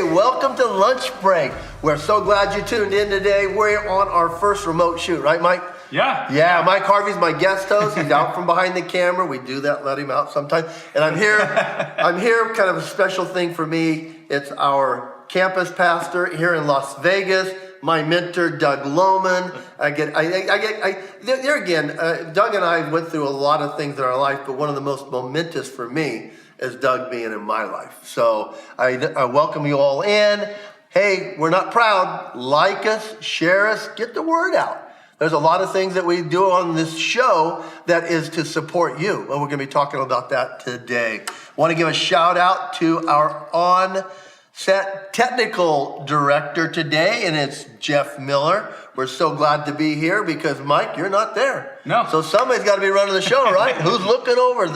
Hey, welcome to Lunch Break. We're so glad you tuned in today. We're on our first remote shoot, right, Mike? Yeah. Yeah, Mike Harvey's my guest host. He's out from behind the camera. We do that, let him out sometimes. And I'm here, kind of a special thing for me. It's our campus pastor here in Las Vegas, my mentor, Doug Loman. Doug and I went through a lot of things in our life, but one of the most momentous for me is Doug being in my life. So I welcome you all in. Hey, we're not proud. Like us, share us, get the word out. There's a lot of things that we do on this show that is to support you. And we're going to be talking about that today. I want to give a shout out to our on-set technical director today, and it's Jeff Miller. We're so glad to be here because, Mike, you're not there. No. So somebody's got to be running the show, right? Who's looking over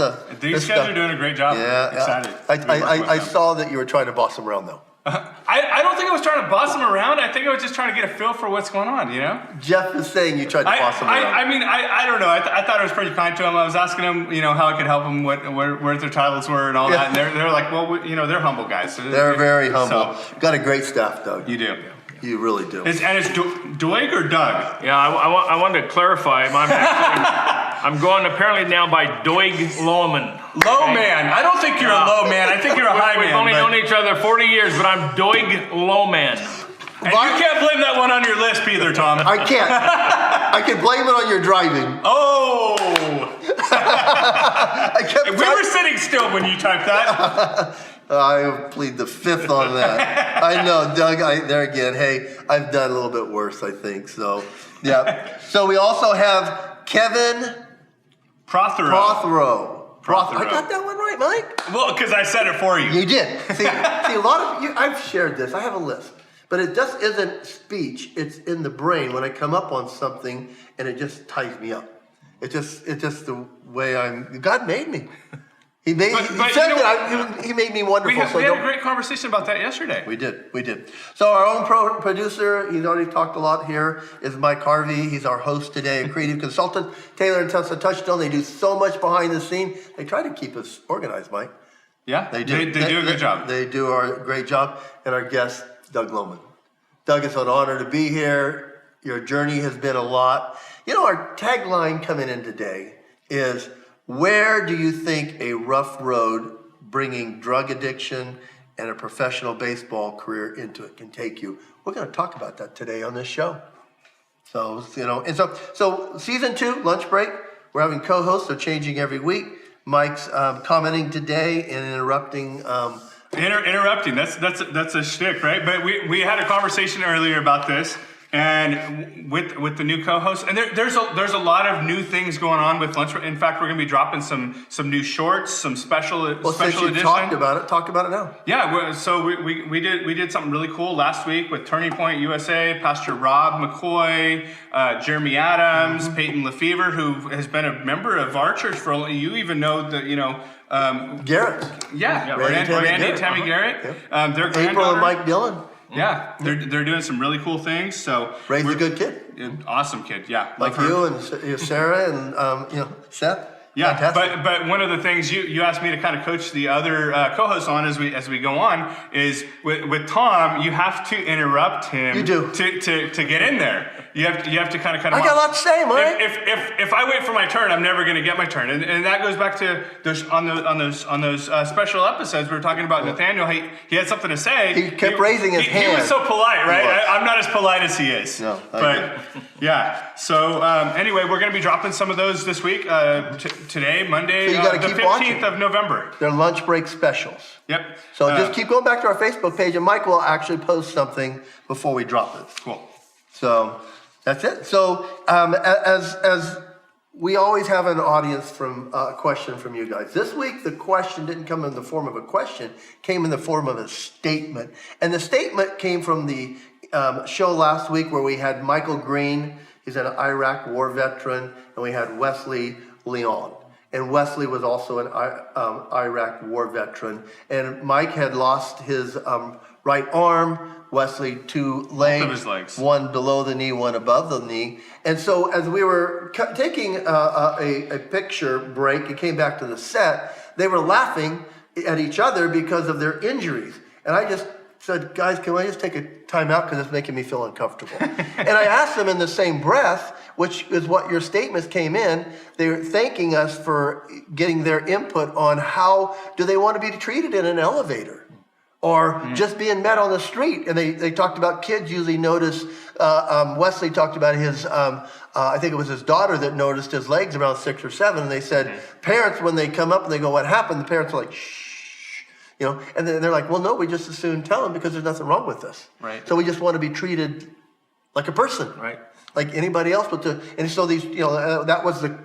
These guys are doing a great job. Yeah. Excited. I saw that you were trying to boss them around, though. I don't think I was trying to boss them around. I think I was just trying to get a feel for what's going on, you know? Jeff is saying you tried to boss them around. I don't know. I thought I was pretty kind to them. I was asking them, how I could help them, where their titles were and all that. And they're like, well, they're humble guys. So they're very humble. So, got a great staff, Doug. You do. You really do. It's Doig or Doug? Yeah, I wanted to clarify. I'm going apparently now by Doig Loman. Low man. I don't think you're a low man. I think you're a high man. We've only known each other 40 years, but I'm Doig Loman. And you can't blame that one on your lisp either, Tom. I can't. I can blame it on your driving. Oh! We were sitting still when you typed that. I plead the fifth on that. I know, Doug, there again, hey, I've done a little bit worse, I think. So, yeah. So we also have Kevin Prothero. I got that one right, Mike? Well, because I said it for you. You did. See, a lot of you, I've shared this. I have a list. But it just isn't speech. It's in the brain when I come up on something and it just ties me up. It's just the way God made me. He made me wonderful. We had a great conversation about that yesterday. We did. So our own producer, he's already talked a lot here, is Mike Harvey. He's our host today, a creative consultant. Taylor and Tessa Touchstone, they do so much behind the scene. They try to keep us organized, Mike. Yeah, they do. They do a good job. They do a great job. And our guest, Doug Loman. Doug, it's an honor to be here. Your journey has been a lot. Our tagline coming in today is, where do you think a rough road bringing drug addiction and a professional baseball career into it can take you? We're going to talk about that today on this show. So season 2, Lunch Break, we're having co-hosts. They're changing every week. Mike's commenting today and interrupting. Interrupting, that's a shtick, right? But we had a conversation earlier about this. And with the new co-host, and there's a lot of new things going on with Lunch. In fact, we're going to be dropping some new shorts, some special since you edition. Talk about it now. Yeah, so we did something really cool last week with Turning Point USA, Pastor Rob McCoy, Jeremy Adams, Peyton Lefevre, who has been a member of our church for. You even know that Garrett. Yeah, Randy and Tammy Garrett. Yeah. Their April granddaughter. and Mike Dillon. Yeah, they're doing some really cool things. So raised a good kid, awesome kid. Yeah, like you and Sarah and Seth. Yeah, fantastic. but one of the things you asked me to kind of coach the other co-hosts on as we go on is with Tom, you have to interrupt him. You do to get in there. You have to kind of. I got a lot to say, Mike. If I wait for my turn, I'm never going to get my turn, and that goes back to on those special episodes we were talking about Nathaniel. He had something to say. He kept raising his hand. He was so polite, right? I'm not as polite as he is. No, but yeah. So anyway, we're going to be dropping some of those this week. Today, Monday, so the 15th of November. They're lunch break specials. Yep. So just keep going back to our Facebook page, and Mike will actually post something before we drop it. Cool. So that's it. So as we always have an audience from a question from you guys. This week, the question didn't come in the form of a question, came in the form of a statement. And the statement came from the show last week where we had Michael Green. He's an Iraq war veteran, and we had Wesley Leon. And Wesley was also an Iraq war veteran. And Mike had lost his right arm. Wesley, 2 legs. Both of his legs. One below the knee, one above the knee. And so as we were taking a picture break, it came back to the set, they were laughing at each other because of their injuries. And I just said, guys, can I just take a time out because it's making me feel uncomfortable? And I asked them in the same breath, which is what your statements came in, they were thanking us for getting their input on how do they want to be treated in an elevator or just being met on the street. And they talked about kids usually notice, Wesley talked about his, I think it was his daughter that noticed his legs around 6 or 7. And they said, parents, when they come up and they go, what happened? The parents are like, shh. You know, and then they're like, well, no, we just as soon tell them because there's nothing wrong with this. Right. So we just want to be treated like a person, Right. like anybody else. And so these, you know, that was the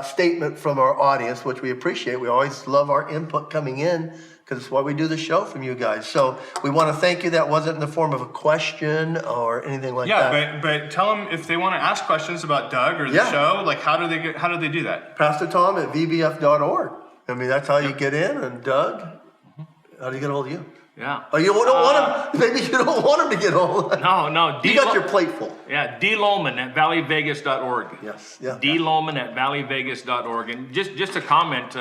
statement from our audience, which we appreciate. We always love our input coming in because it's why we do the show from you guys. So we want to thank you. That wasn't in the form of a question or anything like that. Yeah, but tell them if they want to ask questions about Doug or the show, like how do they do that? Pastor Tom at vbf.org. I mean, that's how you get in. And Doug, how do you get a hold of you? Yeah. Oh, you don't want him? Maybe you don't want him to get hold. No. You got your plate full. Yeah, Loman at valleyvegas.org. Yes. Yeah. Loman at valleyvegas.org. And just a comment,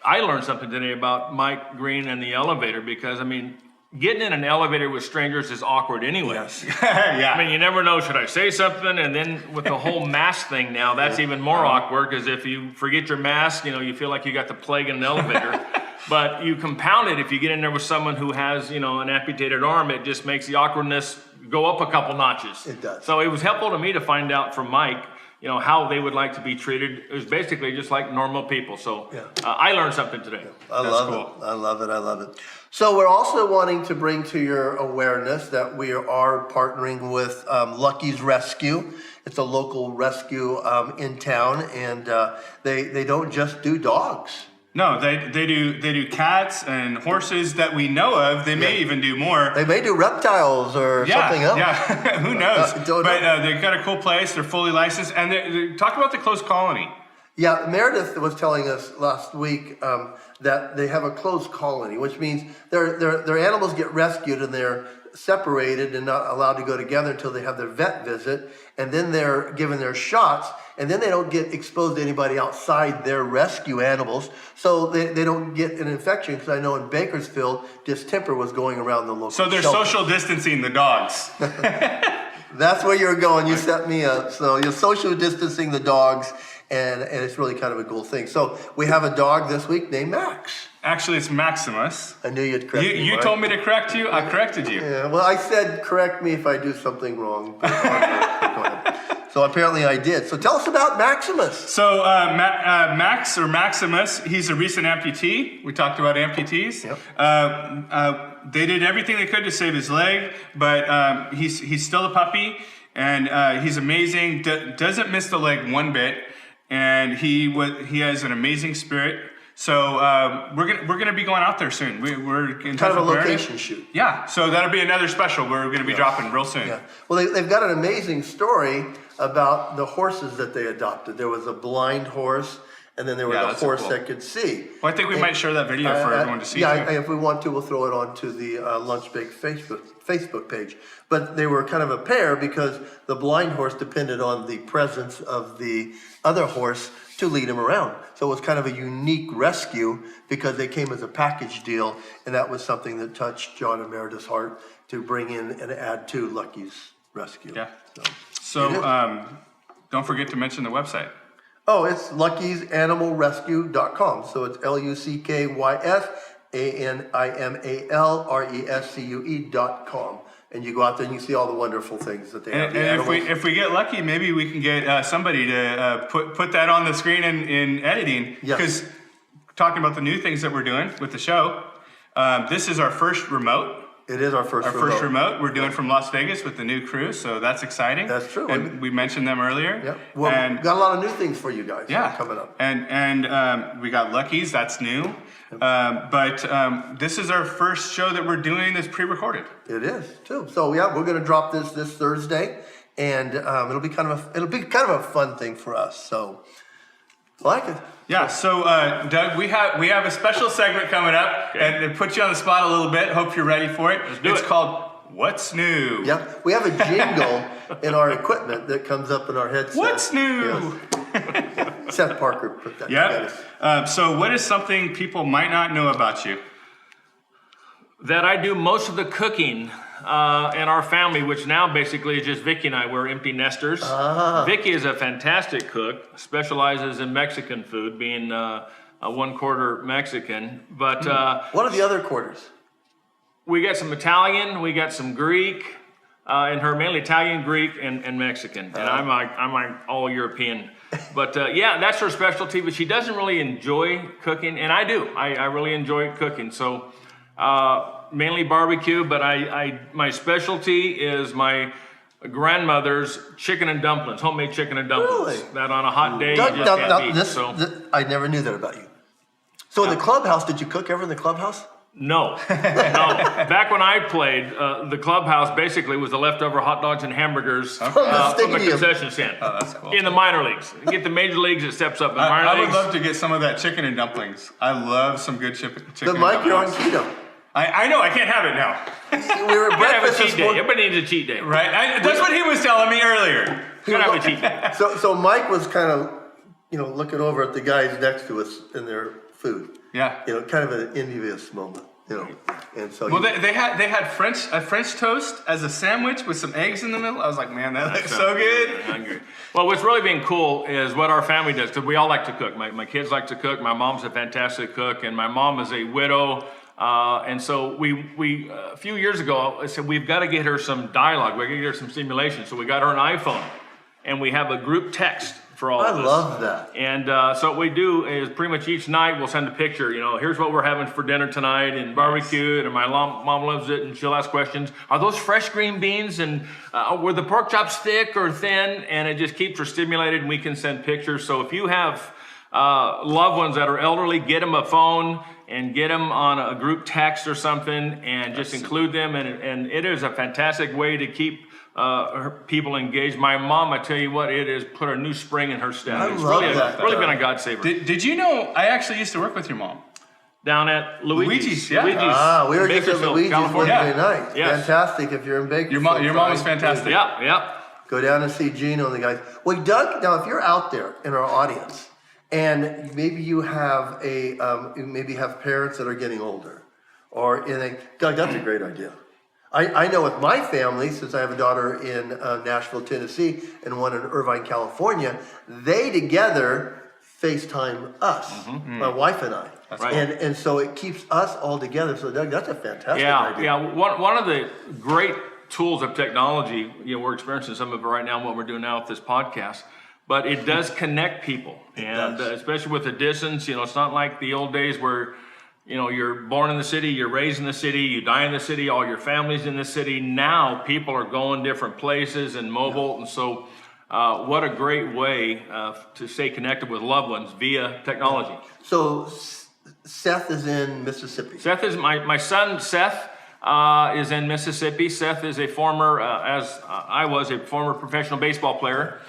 I learned something today about Mike Green and the elevator because, I mean, getting in an elevator with strangers is awkward anyway. Yes. Yeah. I mean, you never know, should I say something? And then with the whole mask thing now, that's even more awkward because if you forget your mask, you know, you feel like you got the plague in an elevator. But you compound it if you get in there with someone who has, you know, an amputated arm, it just makes the awkwardness go up a couple notches. It does. So it was helpful to me to find out from Mike, you know, how they would like to be treated. It was basically just like normal people. So I learned something today. I love it. So we're also wanting to bring to your awareness that we are partnering with Lucky's Rescue. It's a local rescue in town, and they don't just do dogs. No, they do cats and horses that we know of. They may even do more. They may do reptiles or something else. Yeah, who knows? Don't but know. they've got a cool place. They're fully licensed, and they talk about the closed colony. Yeah, Meredith was telling us last week that they have a closed colony, which means their animals get rescued and they're separated and not allowed to go together until they have their vet visit, and then they're given their shots, and then they don't get exposed to anybody outside their rescue animals, so they don't get an infection, because I know in Bakersfield, distemper was going around the local So they're shelter. social distancing the dogs. That's where you're going. You set me up. So you're social distancing the dogs, and it's really kind of a cool thing. So we have a dog this week named Max. Actually, it's Maximus. I knew you'd correct me. You right? told me to correct you. I corrected you. Yeah, well, I said correct me if I do something wrong. Go ahead. So apparently I did. So tell us about Maximus. So Max or Maximus, he's a recent amputee. We talked about amputees. Yep. They did everything they could to save his leg, but he's still a puppy, and he's amazing. Doesn't miss the leg one bit, and he has an amazing spirit. So we're gonna be going out there soon. We're in Kind of a touch with location Meredith. shoot. Yeah, so that'll be another special we're gonna be dropping real soon. Yeah. Well, they've got an amazing story about the horses that they adopted. There was a blind horse, and then there was a that's so horse cool. that could see. Well, I think we might share that video for everyone to see. Yeah, too. if we want to, we'll throw it onto the Lunch Bake Facebook page. But they were kind of a pair because the blind horse depended on the presence of the other horse to lead him around. So it was kind of a unique rescue because they came as a package deal, and that was something that touched John and Meredith's heart to bring in and add to Lucky's Rescue. Yeah. So don't forget to mention the website. Oh, it's luckysanimalrescue.com. So it's LuckySanimalrescue.com. And you go out there and you see all the wonderful things that they have. And if we get lucky, maybe we can get somebody to put that on the screen in editing. Yes. Because talking about the new things that we're doing with the show, this is our first remote. It is our first remote. We're doing from Las Vegas with the new crew, so that's exciting. That's true. And we mentioned them earlier. Yep. Well, we've got a lot of new things for you guys coming up. And we got Lucky's, that's new. But this is our first show that we're doing that's pre-recorded. It is too. So yeah, we're going to drop this Thursday, and it'll be kind of a fun thing for us. So I like it. Yeah. So Doug, we have a special segment coming up, and it puts you on the spot a little bit. Hope you're ready for it. It's called What's New. Yeah, we have a jingle in our equipment that comes up in our headset. What's new? Yes. Seth Parker put that together. So what is something people might not know about you? that I do most of the cooking in our family, which now basically is just Vicky and I. We're empty nesters. Vicky is a fantastic cook, specializes in Mexican food, being a 1/4 Mexican. But What are the other quarters? we got some Italian, we got some Greek, and her mainly Italian, Greek, and Mexican. And I'm like all European. But yeah, that's her specialty. But she doesn't really enjoy cooking, and I do. I really enjoy cooking. So mainly barbecue, but my specialty is my grandmother's chicken and dumplings, homemade chicken and dumplings. Really? That on a hot day you just can't beat. I never knew that about you. So in the clubhouse, did you cook ever in the clubhouse? No. Back when I played, the clubhouse basically was the leftover hot dogs and hamburgers from the concession stand. Oh, that's cool. In the minor leagues. You get the major leagues, it steps up in the minor I leagues. would love to get some of that chicken and dumplings. I love some good chicken But and Mike, you're on dumplings. keto. I know, I can't have it now. We were at You gotta have a breakfast cheat this day. morning. Everybody needs a cheat day. Right? That's what he was telling me earlier. You gotta have a cheat day. So Mike was kind of, looking over at the guys next to us in their food. Yeah. Kind of an envious moment, And so Well, they had a French toast as a sandwich with some eggs in the middle. I was like, man, that looks so good. I'm hungry. Well, what's really been cool is what our family does, because we all like to cook. My kids like to cook. My mom's a fantastic cook, and my mom is a widow. And so we a few years ago, I said, we've got to get her some dialogue. We're going to get her some stimulation. So we got her an iPhone, and we have a group text for all of us. I love that. And so what we do is pretty much each night we'll send a picture. Here's what we're having for dinner tonight, and barbecued, and my mom loves it, and she'll ask questions. Are those fresh green beans, and were the pork chops thick or thin? And it just keeps her stimulated, and we can send pictures. So if you have loved ones that are elderly, get them a phone and get them on a group text or something, and just include them. And it is a fantastic way to keep people engaged. My mom, I tell you what, it has put a new spring in her step. It's love really, that. really been a God saver. Did you know I actually used to work with your mom? Down at Luigi's. Yeah. we were just at Bakersfield, Luigi's California. Wednesday night. Yes. Fantastic if you're in Bakersfield. Your mom was fantastic. Yeah. Go down and see Gino and the guys. Well, Doug, now if you're out there in our audience, and maybe you have maybe have parents that are getting older, Doug, that's a great idea. I know with my family, since I have a daughter in Nashville, Tennessee, and one in Irvine, California, they together FaceTime us, my wife and I. right. And so it keeps us all together. So Doug, that's a fantastic idea. Yeah. One of the great tools of technology, we're experiencing some of it right now, what we're doing now with this podcast, but it does connect people. And especially with the distance, it's not like the old days where you're born in the city, you're raised in the city, you die in the city, all your family's in the city. Now people are going different places and mobile. And so what a great way to stay connected with loved ones via technology. So Seth is in Mississippi. Seth is my son, Seth is in Mississippi. Seth is a former, as I was, a former professional baseball player.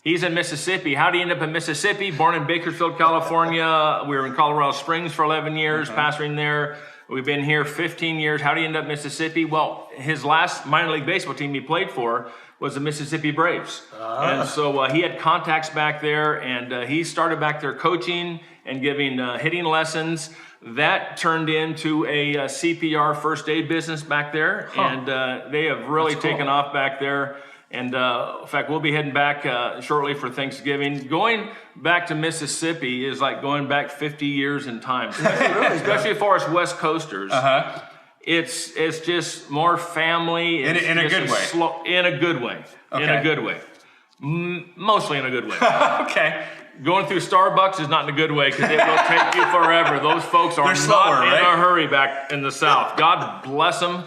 He's in Mississippi. How did he end up in Mississippi? Born in Bakersfield, California. We were in Colorado Springs for 11 years, pastoring there. We've been here 15 years. How did he end up in Mississippi? Well, his last minor league baseball team he played for was the Mississippi Braves. And so he had contacts back there, and he started back there coaching and giving hitting lessons. That turned into a CPR first aid business back there, and they have really taken off back there. And in fact, we'll be heading back shortly for Thanksgiving. Going back to Mississippi is like going back 50 years in time, especially for us West Coasters. It's just more family. In a good way. In a good way. Okay. In a good way. Mostly in a good way. Okay. Going through Starbucks is not in a good way because it will take you forever. Those folks are slower, not in a hurry back in the South. God bless them.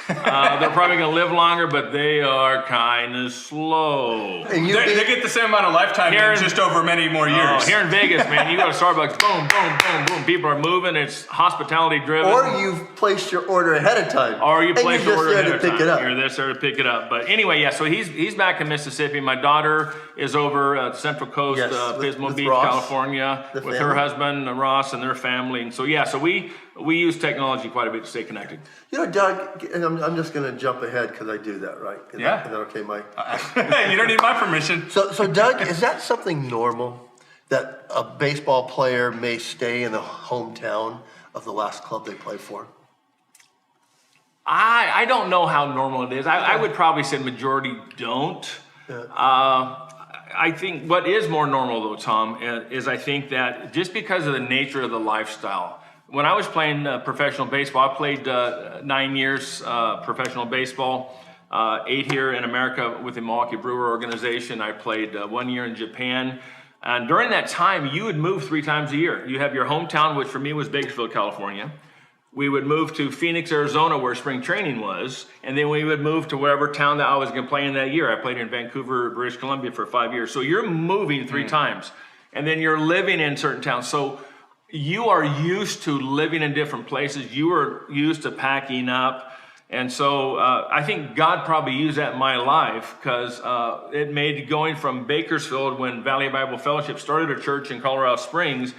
They're probably going to live longer, but they are kind of slow. And They get the same amount of lifetime in just over many more years. Here in Vegas, man, you go to Starbucks, boom, boom, boom, boom. People are moving. It's hospitality driven. Or you've placed your order ahead of time. Or you place your order ahead of time. Pick it up. You're there to pick it up. But anyway, yeah, so he's back in Mississippi. My daughter is over at Central Coast, Pismo Beach, Ross, California, with her husband, Ross, and their family. And so, yeah, so we use technology quite a bit to stay connected. Doug, and I'm just going to jump ahead because I do that, right? Is that okay, Mike? You don't need my permission. So Doug, is that something normal that a baseball player may stay in the hometown of the last club they play for? I don't know how normal it is. I would probably say majority don't. Yeah. I think what is more normal though, Tom, is I think that just because of the nature of the lifestyle. When I was playing professional baseball, I played 9 years professional baseball, 8 here in America with the Milwaukee Brewer organization. I played 1 year in Japan. And during that time, you would move 3 times a year. You have your hometown, which for me was Bakersfield, California. We would move to Phoenix, Arizona, where spring training was, and then we would move to whatever town that I was going to play in that year. I played in Vancouver, British Columbia for 5 years. So you're moving 3 times, and then you're living in certain towns. So you are used to living in different places. You are used to packing up. And so I think God probably used that in my life because it made going from Bakersfield when Valley Bible Fellowship started a church in Colorado Springs,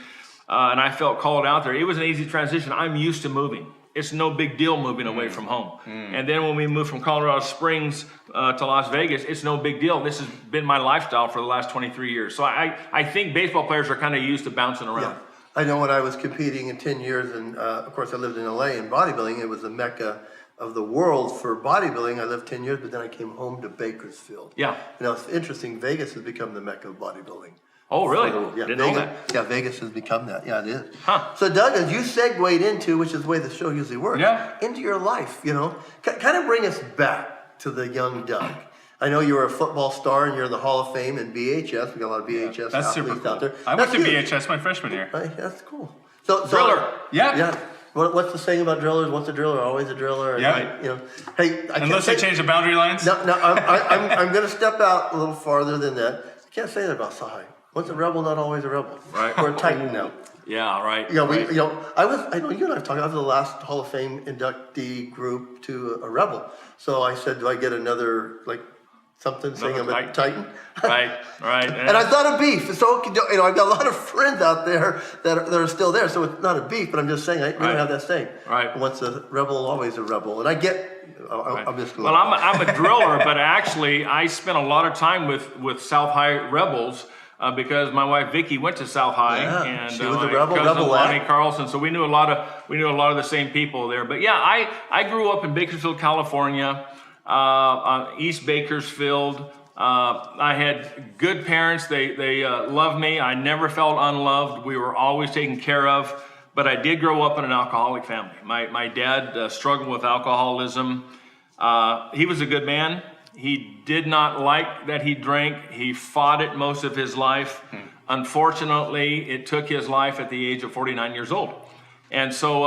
and I felt called out there. It was an easy transition. I'm used to moving. It's no big deal moving away from home. And then when we moved from Colorado Springs to Las Vegas, it's no big deal. This has been my lifestyle for the last 23 years. So I think baseball players are kind of used to bouncing around. Yeah. I know when I was competing in 10 years, and of course I lived in LA in bodybuilding, it was the mecca of the world for bodybuilding. I lived 10 years, but then I came home to Bakersfield. Yeah. You know, it's interesting. Vegas has become the mecca of bodybuilding. Oh, really? Yeah, Didn't Vegas, know that. Yeah, Vegas has become that. Yeah, it is. Huh. So, Doug, as you segued into, which is the way the show usually works, into your life, you know, kind of bring us back to the young Doug. I know you were a football star and you're in the Hall of Fame in BHS. We got a lot of BHS That's super athletes cool. out there. I went to huge. BHS my freshman year. Right, that's cool. So Driller. Yeah. What's the saying about drillers? Once a driller, always a driller. Yeah. Right? You know, hey, Unless they change the boundary lines. No, I'm going to step out a little farther than that. I can't say that about Sahi. Once a rebel, not always a rebel. Right. We're a Titan now. Yeah, right. You know, right. I know you and I have talked. I was the last Hall of Fame inductee group to a rebel. So I said, do I get another something saying I'm a Titan? Right. And I thought of beef. So you know, I've got a lot of friends out there that are still there. So it's not a beef, but I'm just saying we don't have that saying. Right. Once a rebel, always a rebel. And I get. I'm just. Well, I'm a driller, but actually I spent a lot of time with South High Rebels. Because my wife Vicky went to South High, and she was a my rebel, cousin Lonnie Carlson, so we knew a lot of the same people there. But yeah, I grew up in Bakersfield, California, on East Bakersfield. I had good parents; they loved me. I never felt unloved. We were always taken care of. But I did grow up in an alcoholic family. My dad struggled with alcoholism. He was a good man. He did not like that he drank. He fought it most of his life. Unfortunately, it took his life at the age of 49 years old. And so,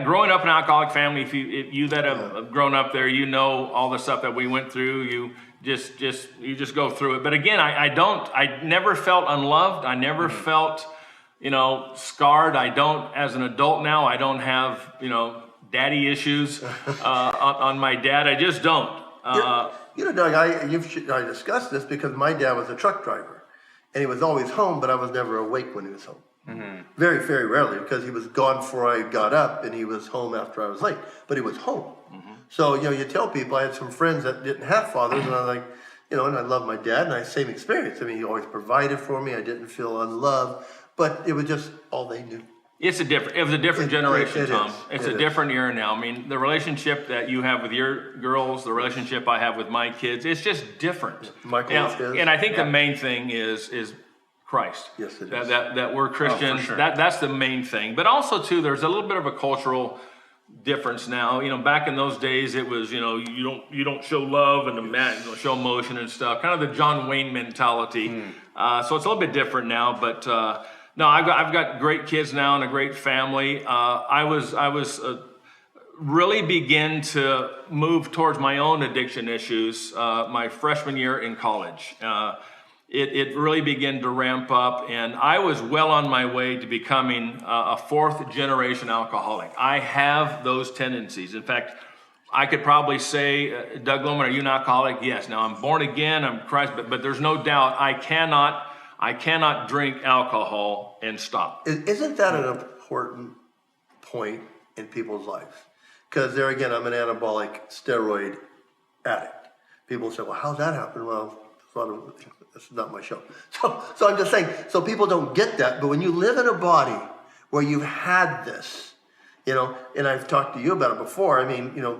growing up in an alcoholic family, if you that have grown up there, you know all the stuff that we went through. You just go through it. But again, I never felt unloved. I never felt, scarred. I don't, as an adult now, I don't have, daddy issues on my dad. I just don't. Doug, I discussed this because my dad was a truck driver, and he was always home, but I was never awake when he was home. Mm-hmm. Very, very rarely, because he was gone before I got up, and he was home after I was late. But he was home. Mm-hmm. So you tell people. I had some friends that didn't have fathers, and I was like, and I love my dad, and I had the same experience. I mean, he always provided for me. I didn't feel unloved, but it was just all they knew. It was a different generation, Tom. It's a different era now. I mean, the relationship that you have with your girls, the relationship I have with my kids, it's just different. And I think the main thing is Christ. Yes, it is. That we're Christians. Oh, for sure. That's the main thing. But also too, there's a little bit of a cultural difference now. Back in those days, it was you don't show love and you don't show emotion and stuff. Kind of the John Wayne mentality. So it's a little bit different now, but. No, I've got great kids now and a great family. I was really begin to move towards my own addiction issues my freshman year in college. It really began to ramp up, and I was well on my way to becoming a 4th generation alcoholic. I have those tendencies. In fact, I could probably say, Doug Loman, are you an alcoholic? Yes. Now I'm born again. I'm Christ, but there's no doubt I cannot drink alcohol and stop. Isn't that an important point in people's lives? Because there again, I'm an anabolic steroid addict. People say, well, how's that happen? Well, that's not my show. So I'm just saying, so people don't get that. But when you live in a body where you've had this, You know, and I've talked to you about it before. I mean, you know,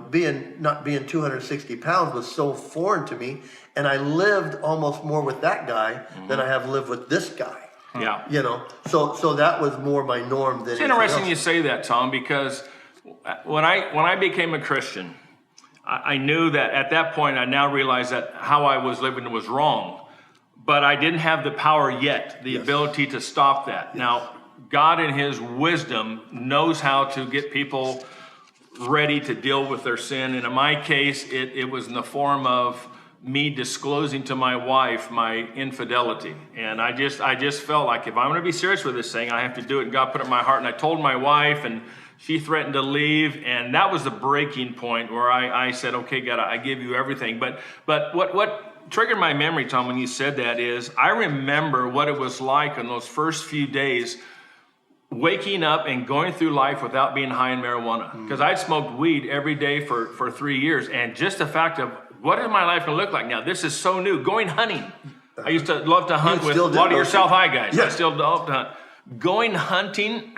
not being 260 pounds was so foreign to me, and I lived almost more with that guy than I have lived with this guy. Yeah. You know, so that was more my norm than It's anything interesting else. you say that, Tom, because when I became a Christian, I knew that at that point, I now realized that how I was living was wrong, but I didn't have the power yet, the ability to stop that. Now, God in his wisdom knows how to get people ready to deal with their sin. And in my case, it was in the form of me disclosing to my wife my infidelity. And I just felt like if I'm going to be serious with this thing, I have to do it. And God put it in my heart. And I told my wife, and she threatened to leave. And that was the breaking point where I said, okay, God, I give you everything. But what triggered my memory, Tom, when you said that is I remember what it was like in those first few days waking up and going through life without being high in marijuana. Because I'd smoked weed every day for 3 years. And just the fact of what is my life going to look like now? This is so new. Going hunting. I used to love to hunt with a lot of your South High guys. Yeah. I still love to hunt. Going hunting,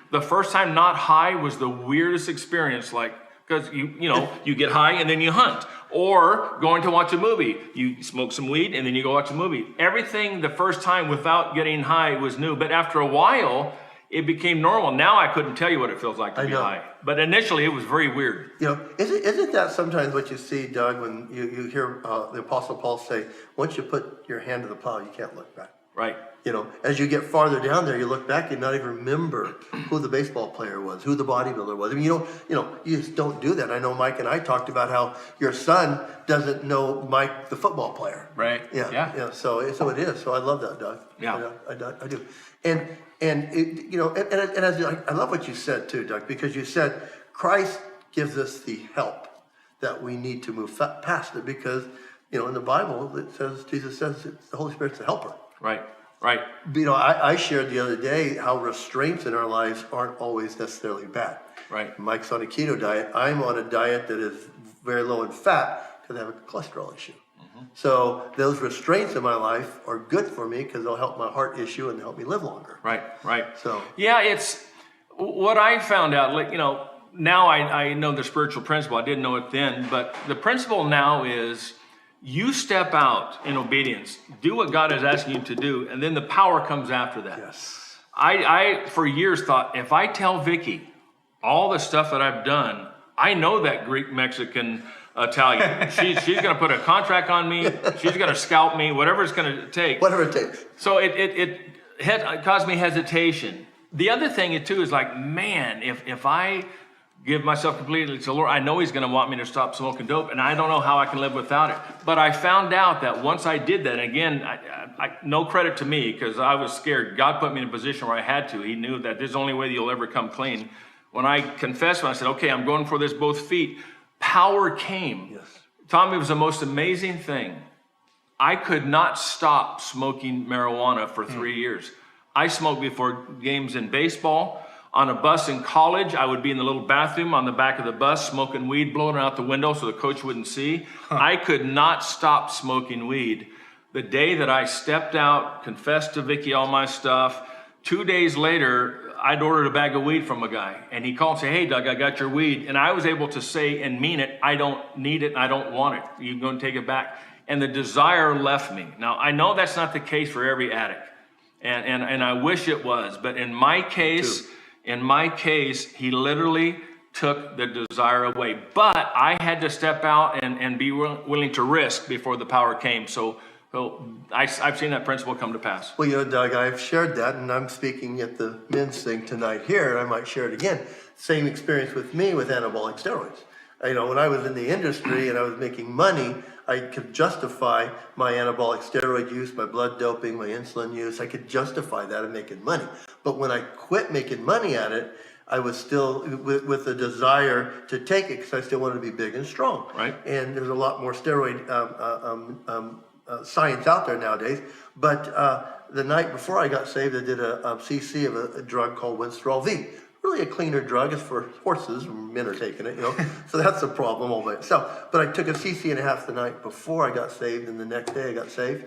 the first time not high was the weirdest experience. Like, because you get high and then you hunt. Or going to watch a movie. You smoke some weed and then you go watch a movie. Everything the first time without getting high was new. But after a while, it became normal. Now I couldn't tell you what it feels like to be high. But initially it was very weird. You know, isn't that sometimes what you see, Doug, when you hear the Apostle Paul say, once you put your hand to the plow, you can't look back. Right. You know, as you get farther down there, you look back and not even remember who the baseball player was, who the bodybuilder was. I mean, you just don't do that. I know Mike and I talked about how your son doesn't know Mike, the football player. Right. Yeah. So it is. So I love that, Doug. Yeah. I do. And I love what you said too, Doug, because you said Christ gives us the help that we need to move past it, because in the Bible Jesus says the Holy Spirit's the helper. Right. I shared the other day how restraints in our lives aren't always necessarily bad. Right. Mike's on a keto diet. I'm on a diet that is very low in fat because I have a cholesterol issue. So those restraints in my life are good for me because they'll help my heart issue and help me live longer. Right. So yeah, it's what I found out. Now I know the spiritual principle. I didn't know it then, but the principle now is you step out in obedience, do what God is asking you to do, and then the power comes after that. yes, I for years thought if I tell Vicky all the stuff that I've done, I know that Greek, Mexican, Italian. She's going to put a contract on me. She's going to scalp me, whatever it's going to take. whatever it takes. So it caused me hesitation. The other thing too is like, man, if I give myself completely to the Lord, I know He's going to want me to stop smoking dope, and I don't know how I can live without it. But I found out that once I did that, and again, I no credit to me because I was scared. God put me in a position where I had to. He knew that this is the only way that you'll ever come clean. When I confessed, when I said, okay, I'm going for this both feet, power came. Yes. Tom, it was the most amazing thing. I could not stop smoking marijuana for 3 years. I smoked before games in baseball. On a bus in college, I would be in the little bathroom on the back of the bus smoking weed, blowing it out the window so the coach wouldn't see. I could not stop smoking weed. The day that I stepped out, confessed to Vicky all my stuff, 2 days later, I'd ordered a bag of weed from a guy, and he called and said, hey, Doug, I got your weed. And I was able to say and mean it, I don't need it, and I don't want it. You can go and take it back. And the desire left me. Now, I know that's not the case for every addict, and I wish it was. But in my case, he literally took the desire away. But I had to step out and be willing to risk before the power came. So I've seen that principle come to pass. Well, Doug, I've shared that, and I'm speaking at the men's thing tonight here, and I might share it again. Same experience with me with anabolic steroids. When I was in the industry and I was making money, I could justify my anabolic steroid use, my blood doping, my insulin use. I could justify that and making money. But when I quit making money at it, I was still with the desire to take it because I still wanted to be big and strong. Right. And there's a lot more steroid science out there nowadays. But the night before I got saved, I did a cc of a drug called Winstrol V. Really a cleaner drug. It's for horses. Men are taking it, So that's a problem all by itself. But I took a cc and a half the night before I got saved, and the next day I got saved.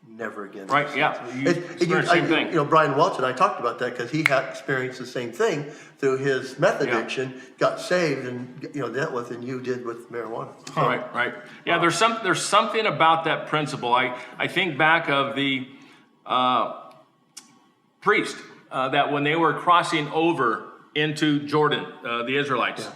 never again. Right, yeah. You experienced the same thing. You know, Brian Welch and I talked about that because he had experienced the same thing through his meth addiction, got saved and, you know, dealt with, and you did with marijuana. So, Right. Yeah, there's something about that principle. I think back of the priest that when they were crossing over into Jordan, the Israelites,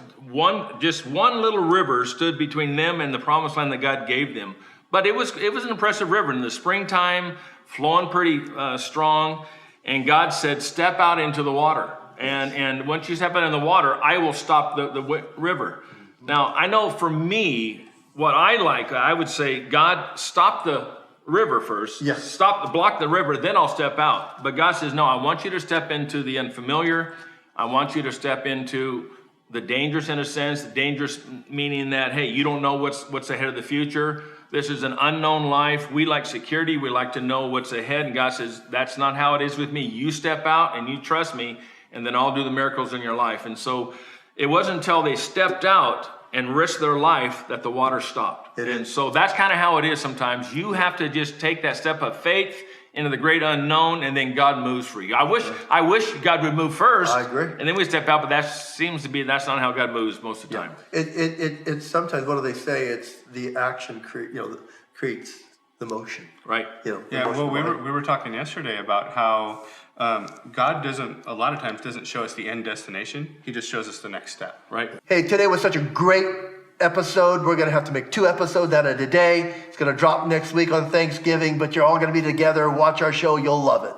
just one little river stood between them and the promised land that God gave them. But it was an impressive river in the springtime, flowing pretty strong. And God said, step out into the water. And once you step out in the water, I will stop the river. Now, I know for me, what I would say, God, stop the river first. Yes. Block the river, then I'll step out. But God says, no, I want you to step into the unfamiliar. I want you to step into the dangerous, in a sense. Dangerous meaning that, hey, you don't know what's ahead of the future. This is an unknown life. We like security. We like to know what's ahead. And God says, that's not how it is with me. You step out and you trust me, and then I'll do the miracles in your life. And so it wasn't until they stepped out and risked their life that the water stopped. And so that's kind of how it is sometimes. You have to just take that step of faith into the great unknown, and then God moves for you. I wish God would move first. I agree. And then we step out, but that's not how God moves most of the time. It's sometimes, what do they say? It's the action creates the motion. Right. You know, Yeah, well, we were talking yesterday about how God a lot of times doesn't show us the end destination. He just shows us the next step. Right. Hey, today was such a great episode. We're going to have to make 2 episodes out of today. It's going to drop next week on Thanksgiving, but you're all going to be together. Watch our show. You'll love it.